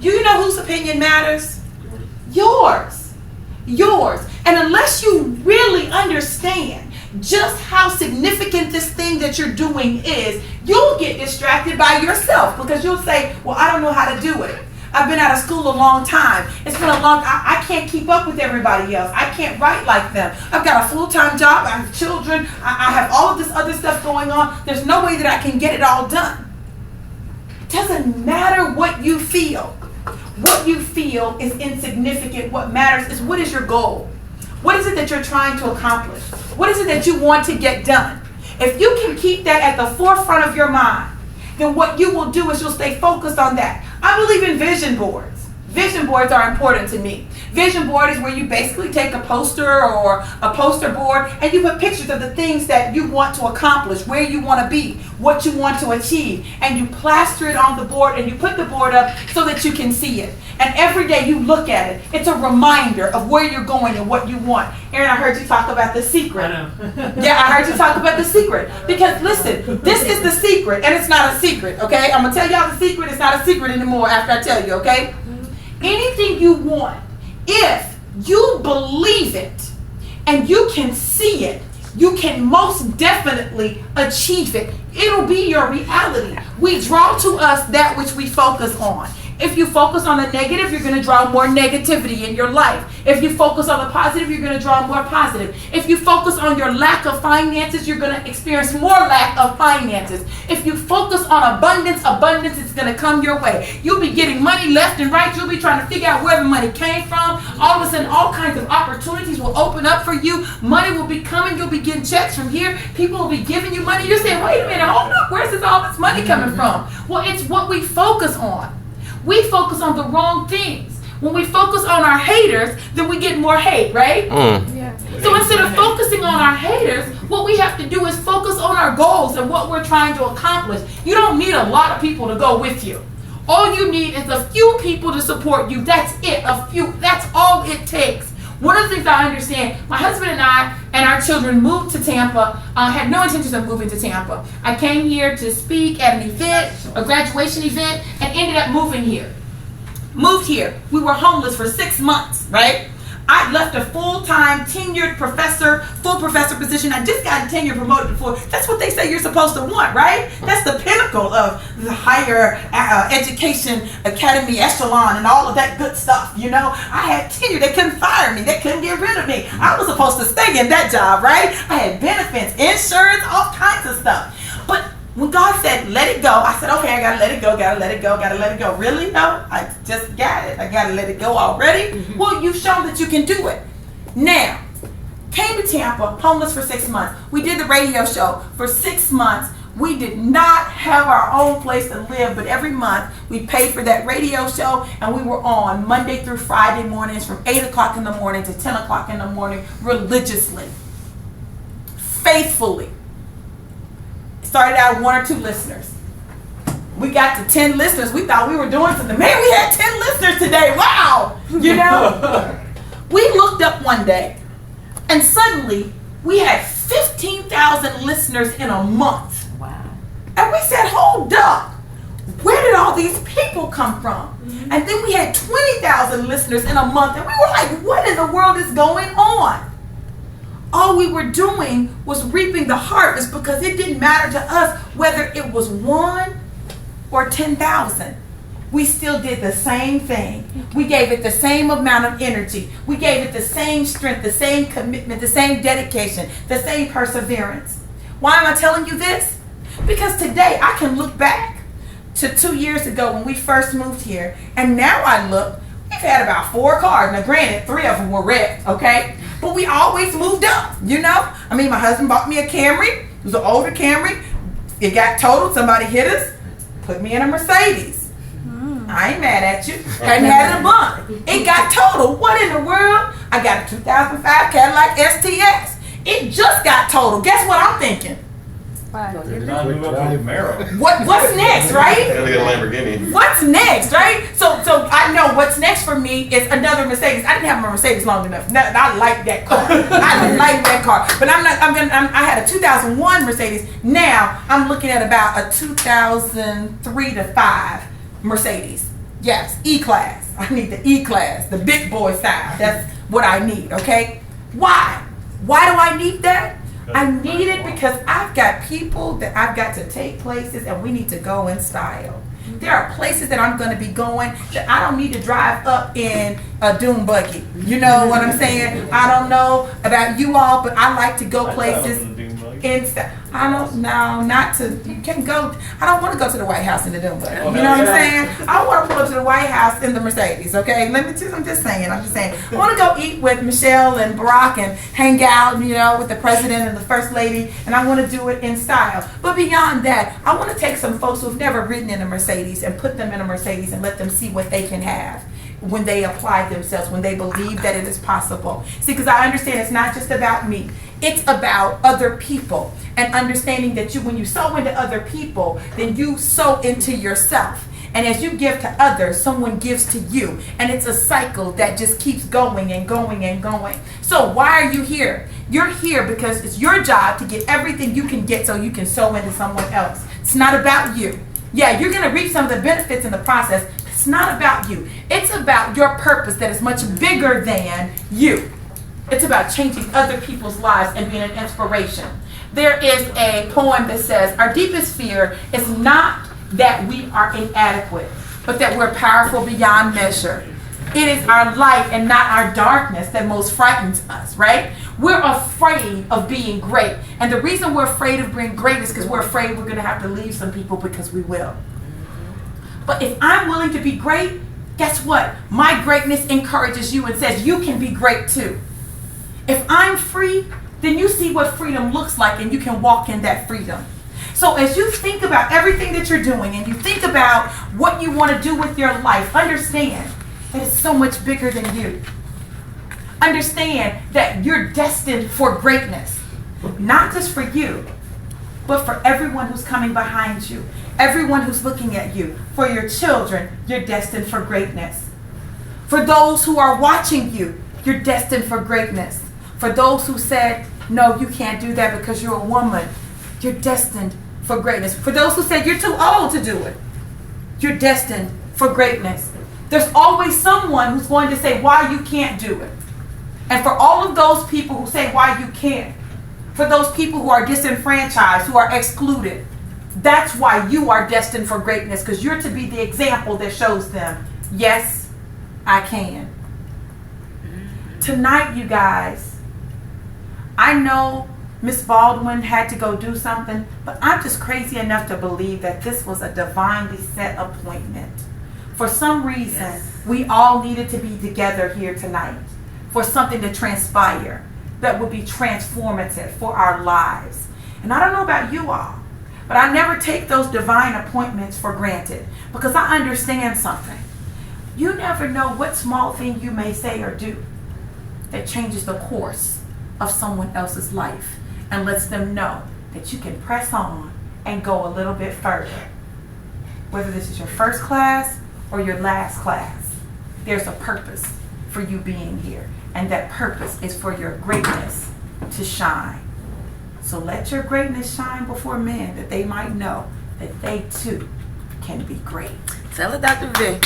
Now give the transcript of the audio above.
You know whose opinion matters? Yours. Yours. And unless you really understand just how significant this thing that you're doing is, you'll get distracted by yourself because you'll say, well, I don't know how to do it. I've been out of school a long time. It's been a long time. I can't keep up with everybody else. I can't write like them. I've got a full-time job. I have children. I have all of this other stuff going on. There's no way that I can get it all done. It doesn't matter what you feel. What you feel is insignificant. What matters is what is your goal? What is it that you're trying to accomplish? What is it that you want to get done? If you can keep that at the forefront of your mind, then what you will do is you'll stay focused on that. I believe in vision boards. Vision boards are important to me. Vision board is where you basically take a poster or a poster board and you put pictures of the things that you want to accomplish, where you want to be, what you want to achieve, and you plaster it on the board and you put the board up so that you can see it. And every day you look at it, it's a reminder of where you're going and what you want. Aaron, I heard you talk about the secret. I know. Yeah, I heard you talk about the secret. Because listen, this is the secret and it's not a secret, okay? I'm going to tell y'all the secret. It's not a secret anymore after I tell you, okay? Anything you want, if you believe it and you can see it, you can most definitely achieve it. It'll be your reality. We draw to us that which we focus on. If you focus on the negative, you're going to draw more negativity in your life. If you focus on the positive, you're going to draw more positive. If you focus on your lack of finances, you're going to experience more lack of finances. If you focus on abundance is going to come your way. You'll be getting money left and right. You'll be trying to figure out where the money came from. All of a sudden, all kinds of opportunities will open up for you. Money will be coming. You'll be getting checks from here. People will be giving you money. You're saying, wait a minute, hold up. Where's all this money coming from? Well, it's what we focus on. We focus on the wrong things. When we focus on our haters, then we get more hate, right? Yeah. So instead of focusing on our haters, what we have to do is focus on our goals and what we're trying to accomplish. You don't need a lot of people to go with you. All you need is a few people to support you. That's it, a few. That's all it takes. One of the things I understand, my husband and I and our children moved to Tampa, had no intentions of moving to Tampa. I came here to speak at an event, a graduation event, and ended up moving here. Moved here. We were homeless for 6 months, right? I left a full-time tenured professor, full professor position. I just got tenure promoted before. That's what they say you're supposed to want, right? That's the pinnacle of the higher education academy echelon and all of that good stuff, you know? I had tenure. They couldn't fire me. They couldn't get rid of me. I was supposed to stay in that job, right? I had benefits, insurance, all kinds of stuff. But when God said, let it go, I said, okay, I gotta let it go, gotta let it go, gotta let it go. Really? No, I just got it. I gotta let it go already? Mm-hmm. Well, you've shown that you can do it. Now, came to Tampa, homeless for 6 months. We did the radio show for 6 months. We did not have our own place to live, but every month we paid for that radio show, and we were on Monday through Friday mornings from 8 o'clock in the morning to 10 o'clock in the morning religiously, faithfully. Started out with 1 or 2 listeners. We got to 10 listeners. We thought we were doing something. Man, we had 10 listeners today. Wow. You know? We looked up one day and suddenly we had 15,000 listeners in a month. Wow. And we said, hold up. Where did all these people come from? Mm-hmm. And then we had 20,000 listeners in a month. And we were like, what in the world is going on? All we were doing was reaping the harvest because it didn't matter to us whether it was 1 or 10,000. We still did the same thing. We gave it the same amount of energy. We gave it the same strength, the same commitment, the same dedication, the same perseverance. Why am I telling you this? Because today I can look back to 2 years ago when we first moved here, and now I look, we've had about 4 cars. Now granted, 3 of them were wrecked, okay? But we always moved up, you know? I mean, my husband bought me a Camry. It was an older Camry. It got totaled. Somebody hit us. Put me in a Mercedes. I ain't mad at you. Hadn't had it a month. It got totaled. What in the world? I got a 2005 Cadillac STS. It just got totaled. Guess what I'm thinking? What's next, right? Gotta get a Lamborghini. What's next, right? So I know what's next for me is another Mercedes. I didn't have my Mercedes long enough. No, I like that car. I like that car. But I had a 2001 Mercedes. Now I'm looking at about a 2003 to 5 Mercedes. Yes, E-class. I need the E-class, the big boy style. That's what I need, okay? Why? Why do I need that? I need it because I've got people that I've got to take places and we need to go in style. There are places that I'm going to be going that I don't need to drive up in a dune buggy. You know what I'm saying? I don't know about you all, but I like to go places in style. I don't know, not to, you can't go, I don't want to go to the White House in the dune buggy. You know what I'm saying? I want to pull up to the White House in the Mercedes, okay? I'm just saying. I want to go eat with Michelle and Barack and hang out, you know, with the president and the first lady, and I want to do it in style. But beyond that, I want to take some folks who've never ridden in a Mercedes and put them in a Mercedes and let them see what they can have when they apply themselves, when they believe that it is possible. See, because I understand it's not just about me. It's about other people, and understanding that when you sow into other people, then you sow into yourself. And as you give to others, someone gives to you. And it's a cycle that just keeps going and going and going. So why are you here? You're here because it's your job to get everything you can get so you can sow into someone else. It's not about you. Yeah, you're going to reap some of the benefits in the process. It's not about you. It's about your purpose that is much bigger than you. It's about changing other people's lives and being an inspiration. There is a poem that says, our deepest fear is not that we are inadequate, but that we're powerful beyond measure. It is our light and not our darkness that most frightens us, right? We're afraid of being great. And the reason we're afraid of being great is because we're afraid we're going to have to leave some people, because we will. But if I'm willing to be great, guess what? My greatness encourages you and says you can be great too. If I'm free, then you see what freedom looks like and you can walk in that freedom. So as you think about everything that you're doing and you think about what you want to do with your life, understand that it's so much bigger than you. Understand that you're destined for greatness, not just for you, but for everyone who's coming behind you, everyone who's looking at you. For your children, you're destined for greatness. For those who are watching you, you're destined for greatness. For those who said, no, you can't do that because you're a woman, you're destined for greatness. For those who said you're too old to do it, you're destined for greatness. There's always someone who's going to say why you can't do it. And for all of those people who say why you can't, for those people who are disenfranchised, who are excluded, that's why you are destined for greatness, because you're to be the example that shows them, yes, I can. Tonight, you guys, I know Miss Baldwin had to go do something, but I'm just crazy enough to believe that this was a divinely set appointment. For some reason, we all needed to be together here tonight for something to transpire that would be transformative for our lives. And I don't know about you all, but I never take those divine appointments for granted, because I understand something. You never know what small thing you may say or do that changes the course of someone else's life and lets them know that you can press on and go a little bit further. Whether this is your first class or your last class, there's a purpose for you being here. And that purpose is for your greatness to shine. So let your greatness shine before men, that they might know that they too can be great. Tell it, Dr. Vic.